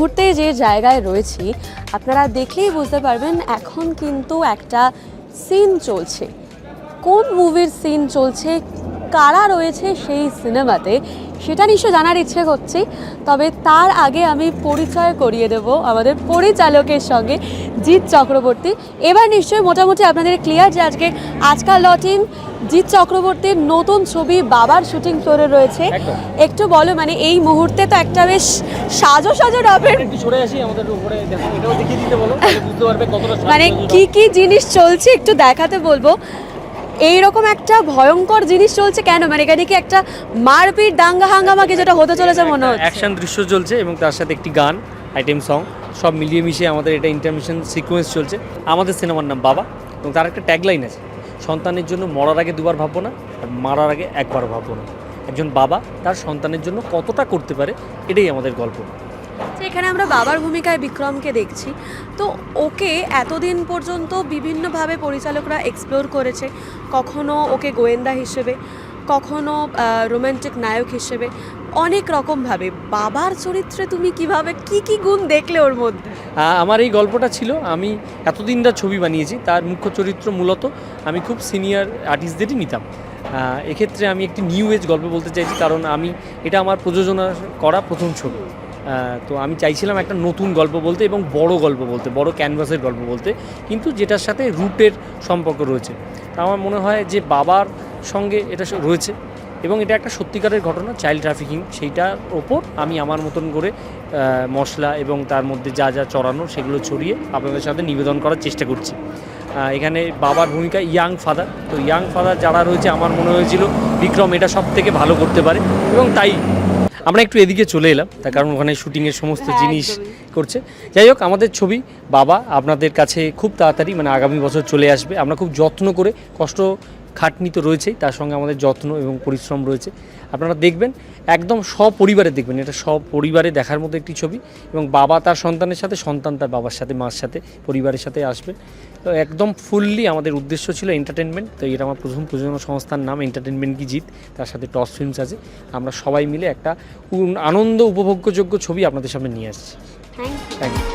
মুহূর্তে যে জায়গায় রয়েছি আপনারা দেখলেই বুঝতে পারবেন এখন কিন্তু একটা সিন চলছে। কোন মুভির সিন চলছে, কারা রয়েছে সেই সিনেমাতে, সেটা নিশ্চয় জানার ইচ্ছে করছে। তবে তার আগে আমি পরিচয় করিয়ে দেব আমাদের পরিচালকের সঙ্গে, জিৎ চক্রবর্তী। এবার নিশ্চয়ই মোটামুটি আপনাদের ক্লিয়ার যে আজকাল লটিন জিৎ চক্রবর্তীর নতুন ছবি বাবার শুটিং ফ্লোরে রয়েছে। একটু বলো, মানে এই মুহূর্তে তো একটা বেশ সাজো সাজো রবের মানে কি কি জিনিস চলছে একটু দেখাতে বলবো। এইরকম একটা ভয়ঙ্কর জিনিস চলছে কেন, মানে এখানে কি একটা মারপিট দাঙ্গা হাঙ্গামাকে যেটা হতে চলেছে মনে হচ্ছে? অ্যাকশন দৃশ্য চলছে এবং তার সাথে একটি গান, আইটেম সং, সব মিলিয়ে মিশিয়ে আমাদের এটা ইন্টারমিশন সিকোয়েন্স চলছে। আমাদের সিনেমার নাম বাবা এবং তার একটা ট্যাগলাইন আছে, সন্তানের জন্য মরার আগে দুবার ভাববো না, আর মারার আগে একবার ভাববো না। একজন বাবা তার সন্তানের জন্য কতটা করতে পারে, এটাই আমাদের গল্প। এখানে আমরা বাবার ভূমিকায় বিক্রমকে দেখছি। তো ওকে এতদিন পর্যন্ত বিভিন্নভাবে পরিচালকরা এক্সপ্লোর করেছে, কখনো ওকে গোয়েন্দা হিসেবে, কখনো রোম্যান্টিক নায়ক হিসেবে, অনেক রকমভাবে। বাবার চরিত্রে তুমি কিভাবে কি কি গুণ দেখলে ওর মধ্যে? আমার এই গল্পটা ছিল, আমি এতদিন যা ছবি বানিয়েছি তার মুখ্য চরিত্র মূলত আমি খুব সিনিয়র আর্টিস্টদেরই নিতাম। এক্ষেত্রে আমি একটি নিউ এজ গল্প বলতে চাইছি, কারণ এটা আমার প্রযোজনা করা প্রথম ছবি। তো আমি চাইছিলাম একটা নতুন গল্প বলতে এবং বড় গল্প বলতে, বড় ক্যানভাসের গল্প বলতে, কিন্তু যেটার সাথে রুটের সম্পর্ক রয়েছে। তা আমার মনে হয় যে বাবার সঙ্গে এটা রয়েছে এবং এটা একটা সত্যিকারের ঘটনা, চাইল্ড ট্রাফিকিং। সেইটার ওপর আমি আমার মতন করে মশলা এবং তার মধ্যে যা যা চড়ানো সেগুলো ছড়িয়ে আপনাদের সাথে নিবেদন করার চেষ্টা করছি। এখানে বাবার ভূমিকা ইয়াং ফাদার, তো ইয়াং ফাদার যারা রয়েছে আমার মনে হয়েছিল বিক্রম এটা সব থেকে ভালো করতে পারে এবং তাই আমরা একটু এদিকে চলে এলাম, তার কারণ ওখানে শুটিংয়ের সমস্ত জিনিস করছে। যাই হোক, আমাদের ছবি বাবা আপনাদের কাছে খুব তাড়াতাড়ি, মানে আগামী বছর চলে আসবে। আমরা খুব যত্ন করে, কষ্ট খাটনি তো রয়েছেই, তার সঙ্গে আমাদের যত্ন এবং পরিশ্রম রয়েছে। আপনারা দেখবেন, একদম সপরিবারে দেখবেন, এটা সপরিবারে দেখার মতো একটি ছবি। এবং বাবা তার সন্তানের সাথে, সন্তান তার বাবার সাথে, মার সাথে, পরিবারের সাথে আসবে। তো একদম ফুললি আমাদের উদ্দেশ্য ছিল এন্টারটেনমেন্ট। তো এটা আমার প্রথম প্রযোজনা সংস্থার নাম এন্টারটেনমেন্ট কি জিত, তার সাথে টস ফিল্মস আছে। আমরা সবাই মিলে একটা আনন্দ উপভোগ্যযোগ্য ছবি আপনাদের সামনে নিয়ে আসছি। Thank you.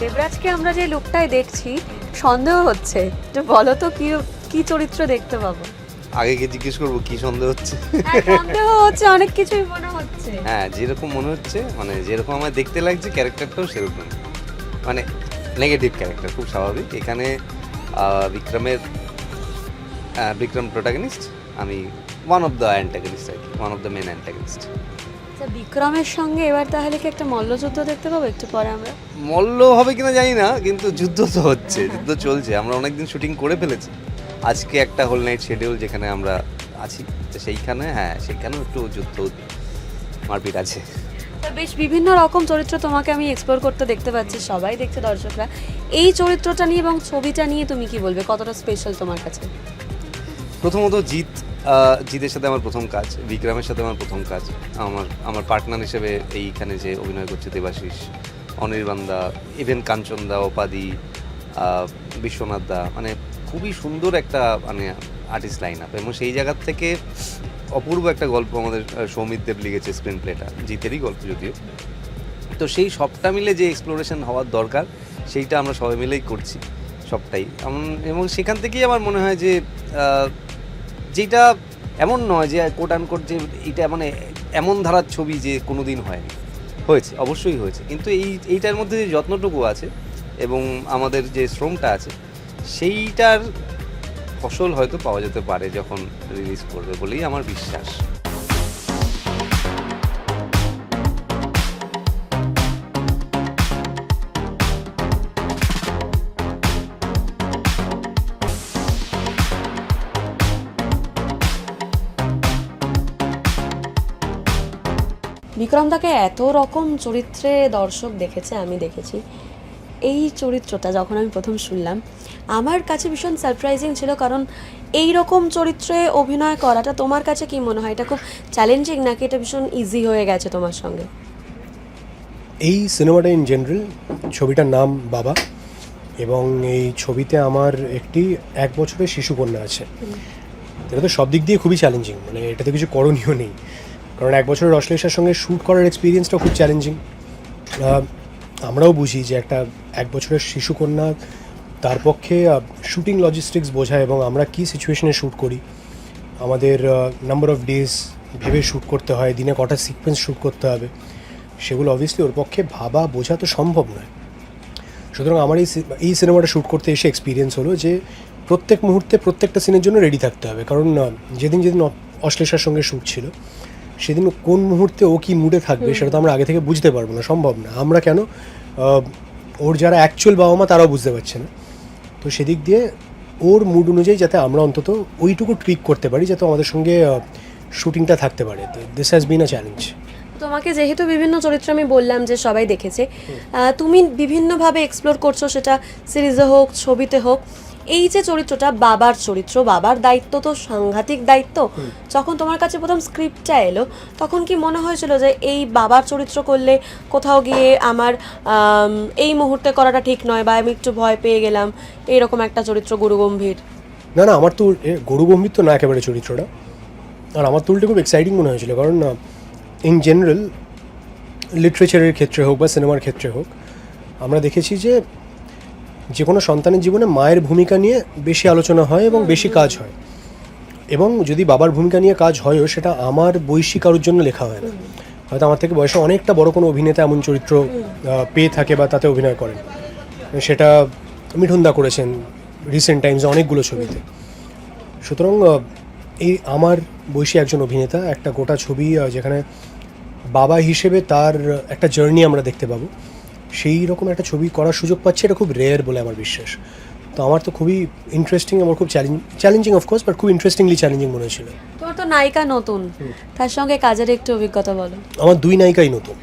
দেবরাজকে আমরা যে লুকটাই দেখছি সন্দেহ হচ্ছে, তো বলো তো কি কি চরিত্র দেখতে পাবো? আগে গিয়ে জিজ্ঞেস করবো কি সন্দেহ হচ্ছে? সন্দেহ হচ্ছে, অনেক কিছুই মনে হচ্ছে। হ্যাঁ, যেরকম মনে হচ্ছে, মানে যেরকম আমার দেখতে লাগছে ক্যারেক্টারটাও সেরকম, মানে নেগেটিভ ক্যারেক্টার, খুব স্বাভাবিক। এখানে বিক্রম প্রোটাগনিস্ট, আমি ওয়ান অফ দ্য অ্যান্টাগনিস্ট আর কি, one of the main antagonist. বিক্রমের সঙ্গে এবার তাহলে কি একটা মল্লযুদ্ধ দেখতে পাবো একটু পরে? আমরা মল্ল হবে কিনা জানি না, কিন্তু যুদ্ধ তো হচ্ছে, যুদ্ধ চলছে। আমরা অনেকদিন শুটিং করে ফেলেছি, আজকে একটা হোল নাইট শিডিউল যেখানে আমরা আছি, তো সেইখানে সেইখানেও একটু যুদ্ধ মারপিট আছে। বেশ বিভিন্ন রকম চরিত্র তোমাকে আমি এক্সপ্লোর করতে দেখতে পাচ্ছি, সবাই দেখছে, দর্শকরা। এই চরিত্রটা নিয়ে এবং ছবিটা নিয়ে তুমি কি বলবে, কতটা স্পেশাল তোমার কাছে? প্রথমত জিতের সাথে আমার প্রথম কাজ, বিক্রমের সাথে আমার প্রথম কাজ। আমার পার্টনার হিসেবে এইখানে যে অভিনয় করছে দেবাশিস, অনির্বাণ দা, ইভেন কাঞ্চন দা, অপাদি, বিশ্বনাথ দা, মানে খুবই সুন্দর একটা মানে আর্টিস্ট লাইন আপ। এবং সেই জায়গার থেকে অপূর্ব একটা গল্প আমাদের সৌমিত দেব লিখেছে, স্ক্রিন প্লেটা জিতেরই গল্প যদিও। তো সেই সবটা মিলে যে এক্সপ্লোরেশন হওয়ার দরকার, সেইটা আমরা সবাই মিলেই করছি সবটাই। এবং সেখান থেকেই আমার মনে হয় যে যেটা এমন নয় যে কোট আনকোট যে এইটা মানে এমন ধারার ছবি যে কোনো দিন হয়নি, হয়েছে, অবশ্যই হয়েছে, কিন্তু এইটার মধ্যে যে যত্নটুকু আছে এবং আমাদের যে শ্রমটা আছে, সেইটার ফসল হয়তো পাওয়া যেতে পারে যখন রিলিজ করবে বলেই আমার বিশ্বাস। বিক্রমদাকে এত রকম চরিত্রে দর্শক দেখেছে, আমি দেখেছি। এই চরিত্রটা যখন আমি প্রথম শুনলাম আমার কাছে ভীষণ সারপ্রাইজিং ছিল, কারণ এই রকম চরিত্রে অভিনয় করাটা তোমার কাছে কি মনে হয়, এটা খুব চ্যালেঞ্জিং নাকি এটা ভীষণ ইজি হয়ে গেছে তোমার সঙ্গে? এই সিনেমাটা ইন জেনারেল, ছবিটার নাম বাবা, এবং এই ছবিতে আমার একটি 1 বছরের শিশুকন্যা আছে। এটা তো সব দিক দিয়ে খুবই চ্যালেঞ্জিং, মানে এটাতে কিছু করণীয় নেই, কারণ 1 বছরের অশ্লেষার সঙ্গে শ্যুট করার এক্সপিরিয়েন্সটা খুব চ্যালেঞ্জিং। আমরাও বুঝি যে একটা 1 বছরের শিশুকন্যা, তার পক্ষে শুটিং লজিস্টিক্স বোঝা এবং আমরা কী সিচুয়েশনে শ্যুট করি, আমাদের নাম্বার অফ ডেজ ভেবে শ্যুট করতে হয়, দিনে কটা সিকোয়েন্স শ্যুট করতে হবে, সেগুলো অবভিয়াসলি ওর পক্ষে ভাবা বোঝা তো সম্ভব নয়। সুতরাং আমার এই সিনেমাটা শ্যুট করতে এসে এক্সপিরিয়েন্স হলো যে প্রত্যেক মুহূর্তে প্রত্যেকটা সিনের জন্য রেডি থাকতে হবে, কারণ যেদিন অশ্লেষার সঙ্গে শ্যুট ছিল সেদিন কোন মুহূর্তে ও কী মুডে থাকবে সেটা তো আমরা আগে থেকে বুঝতে পারবো না, সম্ভব না। আমরা কেন, ওর যারা অ্যাকচুয়াল বাবা মা তারাও বুঝতে পারছে না। তো সেদিক দিয়ে ওর মুড অনুযায়ী যাতে আমরা অন্তত ওইটুকু ট্রিক করতে পারি যাতে আমাদের সঙ্গে শুটিংটা থাকতে পারে। তো this has been a challenge. তোমাকে যেহেতু বিভিন্ন চরিত্র আমি বললাম যে সবাই দেখেছে, তুমি বিভিন্নভাবে এক্সপ্লোর করছো, সেটা সিরিজে হোক ছবিতে হোক। এই যে চরিত্রটা বাবার চরিত্র, বাবার দায়িত্ব তো সাংঘাতিক দায়িত্ব। যখন তোমার কাছে প্রথম স্ক্রিপ্টটা এলো তখন কি মনে হয়েছিল যে এই বাবার চরিত্র করলে কোথাও গিয়ে আমার এই মুহূর্তে করাটা ঠিক নয়, বা আমি একটু ভয় পেয়ে গেলাম, এইরকম একটা চরিত্র গুরুগম্ভীর? না না, আমার তো গরুগম্ভীর তো না একেবারে চরিত্রটা, আর আমার তো উল্টে খুব এক্সাইটিং মনে হয়েছিল, কারণ ইন জেনারেল লিটারেচারের ক্ষেত্রে হোক বা সিনেমার ক্ষেত্রে হোক আমরা দেখেছি যে কোনো সন্তানের জীবনে মায়ের ভূমিকা নিয়ে বেশি আলোচনা হয় এবং বেশি কাজ হয়, এবং যদি বাবার ভূমিকা নিয়ে কাজ হয়ও সেটা আমার বয়সী কারোর জন্য লেখা হয় না। হয়তো আমার থেকে বয়সে অনেকটা বড় কোনো অভিনেতা এমন চরিত্র পেয়ে থাকে বা তাতে অভিনয় করেন, সেটা মিঠুনদা করেছেন রিসেন্ট টাইমসে অনেকগুলো ছবিতে। সুতরাং এই আমার বয়সী একজন অভিনেতা একটা গোটা ছবি যেখানে বাবা হিসেবে তার একটা জার্নি আমরা দেখতে পাবো, সেই রকম একটা ছবি করার সুযোগ পাচ্ছে, এটা খুব রেয়ার বলে আমার বিশ্বাস। তো আমার তো খুবই ইন্টারেস্টিং, আমার খুব চ্যালেঞ্জিং অফকোর্স, বাট খুব ইন্টারেস্টিংলি চ্যালেঞ্জিং মনে হয়েছিল। তোমার তো নায়িকা নতুন, তার সঙ্গে কাজের একটু অভিজ্ঞতা বলো। আমার 2 নায়িকাই নতুন,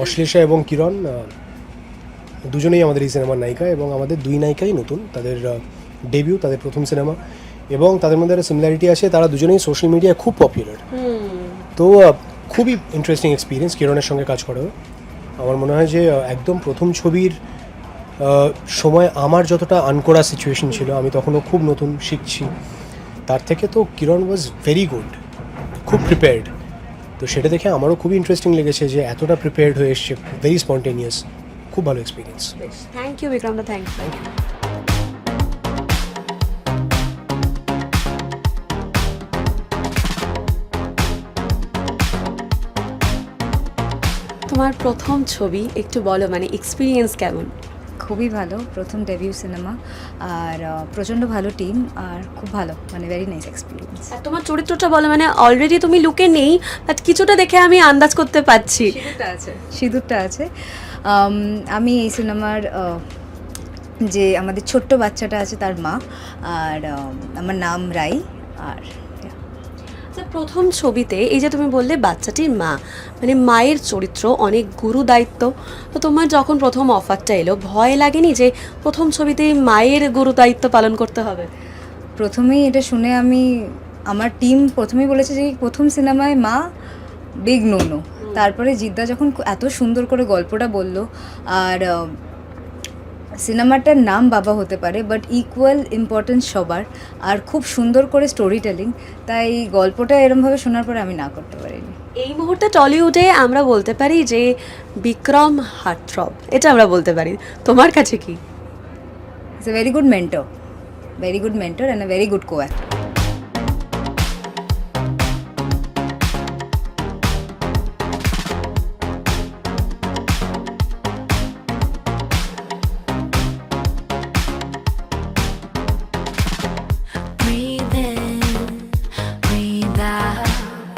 অশ্লেষা এবং কিরণ, দুজনেই আমাদের এই সিনেমার নায়িকা, এবং আমাদের 2 নায়িকাই নতুন, তাদের ডেবিউ, তাদের প্রথম সিনেমা, এবং তাদের মধ্যে একটা সিমিলারিটি আছে, তারা দুজনেই সোশ্যাল মিডিয়ায় খুব পপুলার। তো খুবই ইন্টারেস্টিং এক্সপিরিয়েন্স কিরণের সঙ্গে কাজ করা। আমার মনে হয় যে একদম প্রথম ছবির সময় আমার যতটা আনকোড়া সিচুয়েশন ছিল, আমি তখনও খুব নতুন শিখছি, তার থেকে তো কিরণ ওয়াজ ভেরি গুড, খুব প্রিপেয়ার্ড। তো সেটা দেখে আমারও খুবই ইন্টারেস্টিং লেগেছে যে এতটা প্রিপেয়ার্ড হয়ে এসছে, ভেরি স্পন্টেনিয়াস, খুব ভালো এক্সপিরিয়েন্স। থ্যাংক ইউ বিক্রমদা, থ্যাংক ইউ। তোমার প্রথম ছবি একটু বলো, মানে এক্সপিরিয়েন্স কেমন? খুবই ভালো, প্রথম ডেবিউ সিনেমা, আর প্রচণ্ড ভালো টিম, আর খুব ভালো, মানে ভেরি নাইস এক্সপিরিয়েন্স। আর তোমার চরিত্রটা বলো, মানে অলরেডি তুমি লুকে নেই, বাট কিছুটা দেখে আমি আন্দাজ করতে পারছি। সিঁদুরটা আছে। আমি এই সিনেমার যে আমাদের ছোট্ট বাচ্চাটা আছে তার মা, আর আমার নাম রাই। আর প্রথম ছবিতে এই যে তুমি বললে বাচ্চাটির মা, মানে মায়ের চরিত্র, অনেক গুরু দায়িত্ব। তো তোমার যখন প্রথম অফারটা এলো ভয় লাগেনি যে প্রথম ছবিতেই মায়ের গুরু দায়িত্ব পালন করতে হবে? প্রথমেই এটা শুনে আমার টিম প্রথমেই বলেছে যে প্রথম সিনেমায় মা, বিগ নো। তারপরে জিদ্দা যখন এত সুন্দর করে গল্পটা বলল, আর সিনেমাটার নাম বাবা হতে পারে বাট ইকুয়াল ইম্পর্টেন্স সবার, আর খুব সুন্দর করে স্টোরি টেলিং, তাই গল্পটা এরমভাবে শোনার পরে আমি না করতে পারিনি। এই মুহূর্তে টলিউডে আমরা বলতে পারি যে বিক্রম হার্টথ্রব, এটা আমরা বলতে পারি। তোমার কাছে কি? It's a very good mentor and a very good কো-অ্যাক্টর।